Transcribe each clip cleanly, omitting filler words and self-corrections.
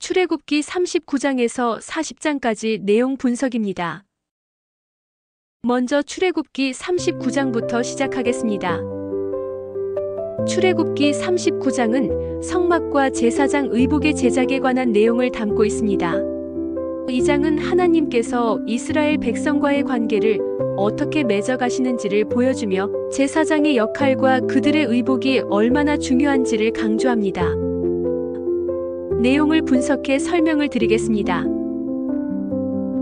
출애굽기 39장에서 40장까지 내용 분석입니다. 먼저 출애굽기 39장부터 시작하겠습니다. 출애굽기 39장은 성막과 제사장 의복의 제작에 관한 내용을 담고 있습니다. 이 장은 하나님께서 이스라엘 백성과의 관계를 어떻게 맺어가시는지를 보여주며 제사장의 역할과 그들의 의복이 얼마나 중요한지를 강조합니다. 내용을 분석해 설명을 드리겠습니다.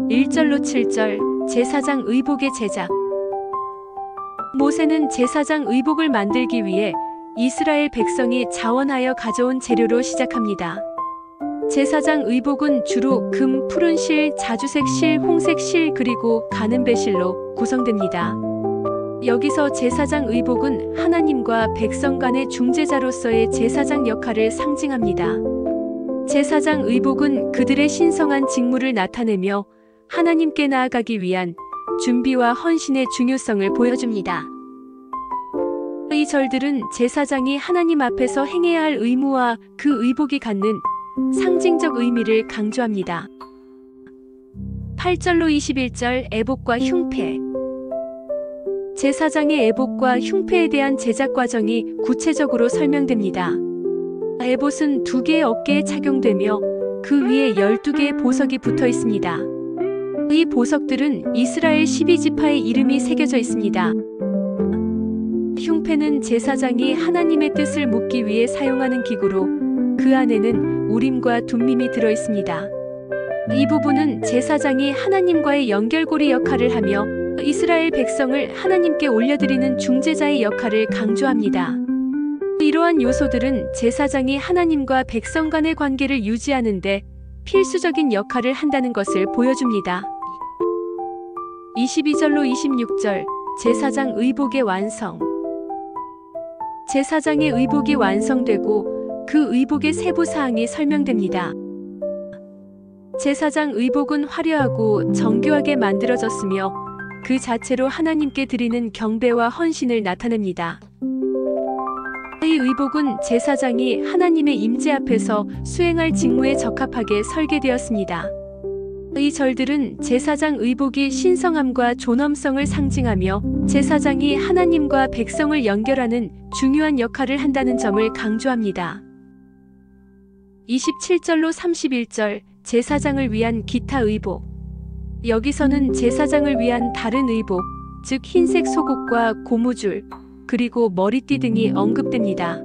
1절로 7절 제사장 의복의 제작. 모세는 제사장 의복을 만들기 위해 이스라엘 백성이 자원하여 가져온 재료로 시작합니다. 제사장 의복은 주로 금, 푸른 실, 자주색 실, 홍색 실 그리고 가는 배실로 구성됩니다. 여기서 제사장 의복은 하나님과 백성 간의 중재자로서의 제사장 역할을 상징합니다. 제사장 의복은 그들의 신성한 직무를 나타내며 하나님께 나아가기 위한 준비와 헌신의 중요성을 보여줍니다. 이 절들은 제사장이 하나님 앞에서 행해야 할 의무와 그 의복이 갖는 상징적 의미를 강조합니다. 8절로 21절 애복과 흉패. 제사장의 애복과 흉패에 대한 제작 과정이 구체적으로 설명됩니다. 에봇은 2개의 어깨에 착용되며 그 위에 12개의 보석이 붙어 있습니다. 이 보석들은 이스라엘 12지파의 이름이 새겨져 있습니다. 흉패는 제사장이 하나님의 뜻을 묻기 위해 사용하는 기구로 그 안에는 우림과 둠밈이 들어 있습니다. 이 부분은 제사장이 하나님과의 연결고리 역할을 하며 이스라엘 백성을 하나님께 올려드리는 중재자의 역할을 강조합니다. 이러한 요소들은 제사장이 하나님과 백성 간의 관계를 유지하는 데 필수적인 역할을 한다는 것을 보여줍니다. 22절로 26절 제사장 의복의 완성. 제사장의 의복이 완성되고 그 의복의 세부 사항이 설명됩니다. 제사장 의복은 화려하고 정교하게 만들어졌으며 그 자체로 하나님께 드리는 경배와 헌신을 나타냅니다. 이 의복은 제사장이 하나님의 임재 앞에서 수행할 직무에 적합하게 설계되었습니다. 이 절들은 제사장 의복이 신성함과 존엄성을 상징하며 제사장이 하나님과 백성을 연결하는 중요한 역할을 한다는 점을 강조합니다. 27절로 31절 제사장을 위한 기타 의복. 여기서는 제사장을 위한 다른 의복, 즉 흰색 속옷과 고무줄, 그리고 머리띠 등이 언급됩니다.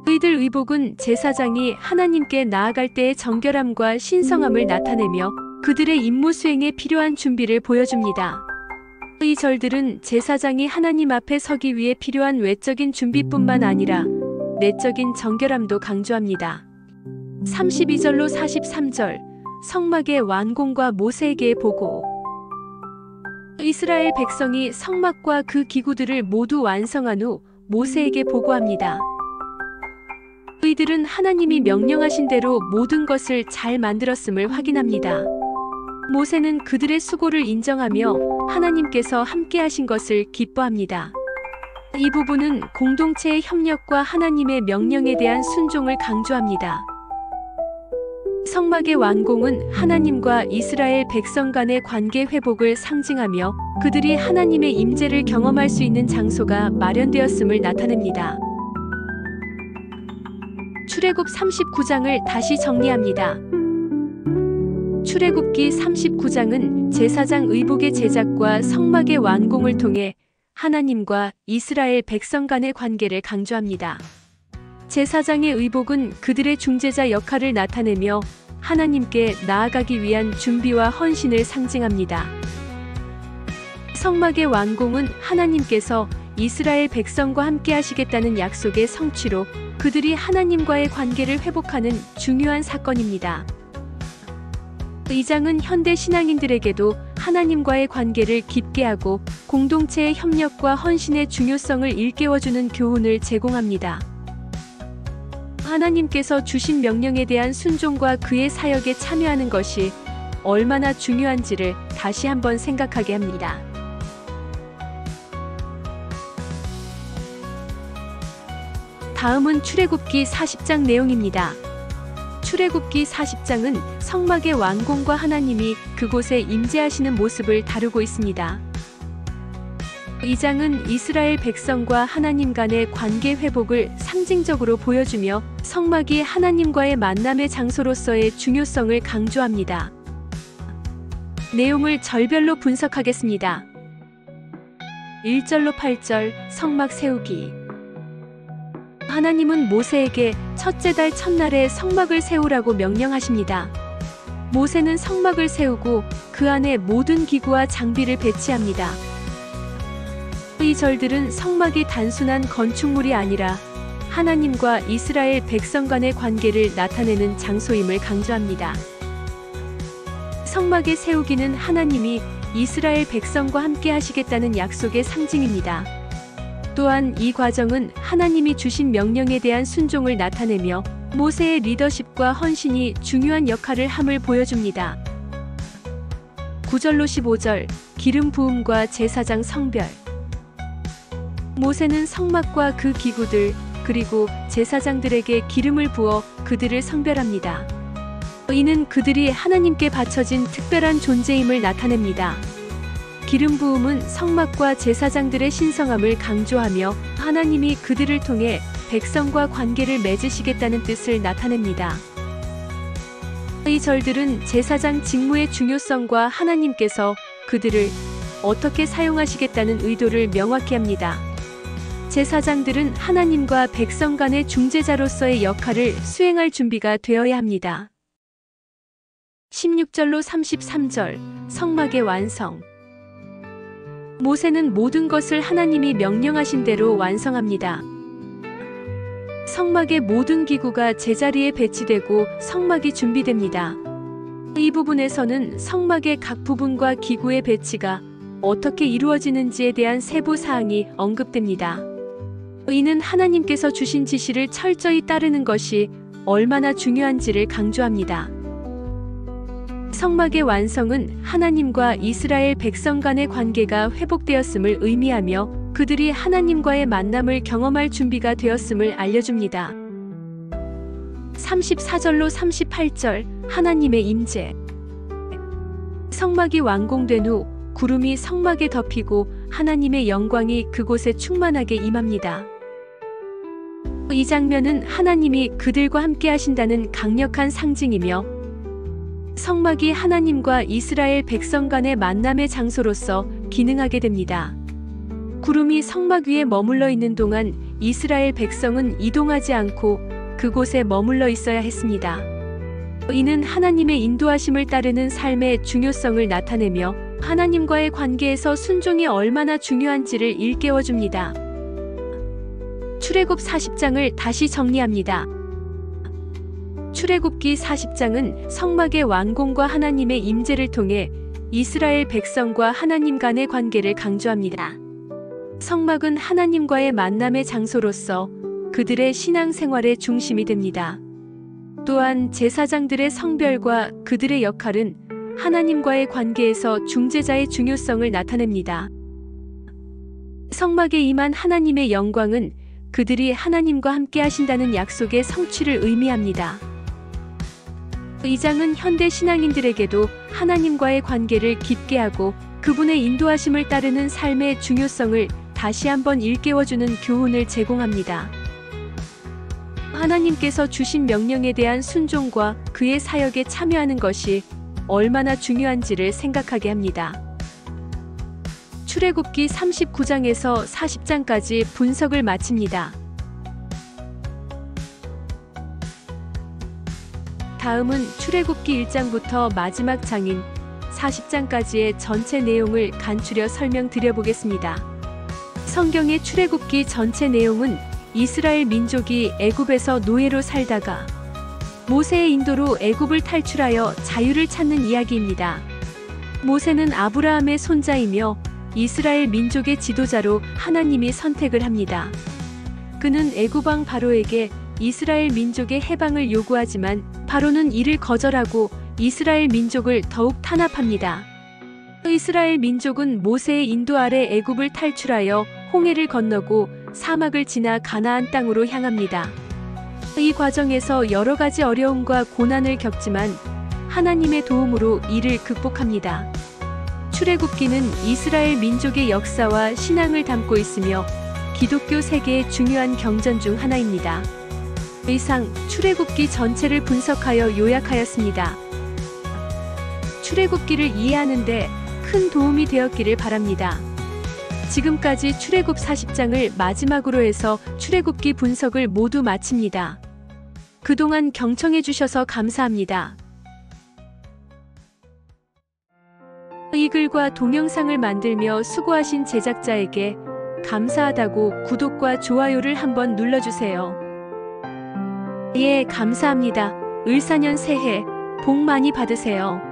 이들 의복은 제사장이 하나님께 나아갈 때의 정결함과 신성함을 나타내며 그들의 임무 수행에 필요한 준비를 보여줍니다. 이 절들은 제사장이 하나님 앞에 서기 위해 필요한 외적인 준비뿐만 아니라 내적인 정결함도 강조합니다. 32절로 43절 성막의 완공과 모세에게 보고. 이스라엘 백성이 성막과 그 기구들을 모두 완성한 후 모세에게 보고합니다. 이들은 하나님이 명령하신 대로 모든 것을 잘 만들었음을 확인합니다. 모세는 그들의 수고를 인정하며 하나님께서 함께 하신 것을 기뻐합니다. 이 부분은 공동체의 협력과 하나님의 명령에 대한 순종을 강조합니다. 성막의 완공은 하나님과 이스라엘 백성 간의 관계 회복을 상징하며 그들이 하나님의 임재를 경험할 수 있는 장소가 마련되었음을 나타냅니다. 출애굽 39장을 다시 정리합니다. 출애굽기 39장은 제사장 의복의 제작과 성막의 완공을 통해 하나님과 이스라엘 백성 간의 관계를 강조합니다. 제사장의 의복은 그들의 중재자 역할을 나타내며 하나님께 나아가기 위한 준비와 헌신을 상징합니다. 성막의 완공은 하나님께서 이스라엘 백성과 함께 하시겠다는 약속의 성취로 그들이 하나님과의 관계를 회복하는 중요한 사건입니다. 이 장은 현대 신앙인들에게도 하나님과의 관계를 깊게 하고 공동체의 협력과 헌신의 중요성을 일깨워주는 교훈을 제공합니다. 하나님께서 주신 명령에 대한 순종과 그의 사역에 참여하는 것이 얼마나 중요한지를 다시 한번 생각하게 합니다. 다음은 출애굽기 40장 내용입니다. 출애굽기 40장은 성막의 완공과 하나님이 그곳에 임재하시는 모습을 다루고 있습니다. 이 장은 이스라엘 백성과 하나님 간의 관계 회복을 상징적으로 보여주며 성막이 하나님과의 만남의 장소로서의 중요성을 강조합니다. 내용을 절별로 분석하겠습니다. 1절로 8절 성막 세우기. 하나님은 모세에게 첫째 달 첫날에 성막을 세우라고 명령하십니다. 모세는 성막을 세우고 그 안에 모든 기구와 장비를 배치합니다. 이 절들은 성막이 단순한 건축물이 아니라 하나님과 이스라엘 백성 간의 관계를 나타내는 장소임을 강조합니다. 성막의 세우기는 하나님이 이스라엘 백성과 함께 하시겠다는 약속의 상징입니다. 또한 이 과정은 하나님이 주신 명령에 대한 순종을 나타내며 모세의 리더십과 헌신이 중요한 역할을 함을 보여줍니다. 9절로 15절 기름 부음과 제사장 성별. 모세는 성막과 그 기구들 그리고 제사장들에게 기름을 부어 그들을 성별합니다. 이는 그들이 하나님께 바쳐진 특별한 존재임을 나타냅니다. 기름 부음은 성막과 제사장들의 신성함을 강조하며 하나님이 그들을 통해 백성과 관계를 맺으시겠다는 뜻을 나타냅니다. 이 절들은 제사장 직무의 중요성과 하나님께서 그들을 어떻게 사용하시겠다는 의도를 명확히 합니다. 제사장들은 하나님과 백성 간의 중재자로서의 역할을 수행할 준비가 되어야 합니다. 16절로 33절 성막의 완성. 모세는 모든 것을 하나님이 명령하신 대로 완성합니다. 성막의 모든 기구가 제자리에 배치되고 성막이 준비됩니다. 이 부분에서는 성막의 각 부분과 기구의 배치가 어떻게 이루어지는지에 대한 세부 사항이 언급됩니다. 이는 하나님께서 주신 지시를 철저히 따르는 것이 얼마나 중요한지를 강조합니다. 성막의 완성은 하나님과 이스라엘 백성 간의 관계가 회복되었음을 의미하며 그들이 하나님과의 만남을 경험할 준비가 되었음을 알려줍니다. 34절로 38절 하나님의 임재. 성막이 완공된 후 구름이 성막에 덮이고 하나님의 영광이 그곳에 충만하게 임합니다. 이 장면은 하나님이 그들과 함께 하신다는 강력한 상징이며 성막이 하나님과 이스라엘 백성 간의 만남의 장소로서 기능하게 됩니다. 구름이 성막 위에 머물러 있는 동안 이스라엘 백성은 이동하지 않고 그곳에 머물러 있어야 했습니다. 이는 하나님의 인도하심을 따르는 삶의 중요성을 나타내며 하나님과의 관계에서 순종이 얼마나 중요한지를 일깨워줍니다. 출애굽 40장을 다시 정리합니다. 출애굽기 40장은 성막의 완공과 하나님의 임재를 통해 이스라엘 백성과 하나님 간의 관계를 강조합니다. 성막은 하나님과의 만남의 장소로서 그들의 신앙생활의 중심이 됩니다. 또한 제사장들의 성별과 그들의 역할은 하나님과의 관계에서 중재자의 중요성을 나타냅니다. 성막에 임한 하나님의 영광은 그들이 하나님과 함께 하신다는 약속의 성취를 의미합니다. 이 장은 현대 신앙인들에게도 하나님과의 관계를 깊게 하고 그분의 인도하심을 따르는 삶의 중요성을 다시 한번 일깨워주는 교훈을 제공합니다. 하나님께서 주신 명령에 대한 순종과 그의 사역에 참여하는 것이 얼마나 중요한지를 생각하게 합니다. 출애굽기 39장에서 40장까지 분석을 마칩니다. 다음은 출애굽기 1장부터 마지막 장인 40장까지의 전체 내용을 간추려 설명드려 보겠습니다. 성경의 출애굽기 전체 내용은 이스라엘 민족이 애굽에서 노예로 살다가 모세의 인도로 애굽을 탈출하여 자유를 찾는 이야기입니다. 모세는 아브라함의 손자이며 이스라엘 민족의 지도자로 하나님이 선택을 합니다. 그는 애굽 왕 바로에게 이스라엘 민족의 해방을 요구하지만 바로는 이를 거절하고 이스라엘 민족을 더욱 탄압합니다. 이스라엘 민족은 모세의 인도 아래 애굽을 탈출하여 홍해를 건너고 사막을 지나 가나안 땅으로 향합니다. 이 과정에서 여러 가지 어려움과 고난을 겪지만 하나님의 도움으로 이를 극복합니다. 출애굽기는 이스라엘 민족의 역사와 신앙을 담고 있으며 기독교 세계의 중요한 경전 중 하나입니다. 이상 출애굽기 전체를 분석하여 요약하였습니다. 출애굽기를 이해하는 데 큰 도움이 되었기를 바랍니다. 지금까지 출애굽 40장을 마지막으로 해서 출애굽기 분석을 모두 마칩니다. 그동안 경청해 주셔서 감사합니다. 이 글과 동영상을 만들며 수고하신 제작자에게 감사하다고 구독과 좋아요를 한번 눌러주세요. 예, 감사합니다. 을사년 새해 복 많이 받으세요.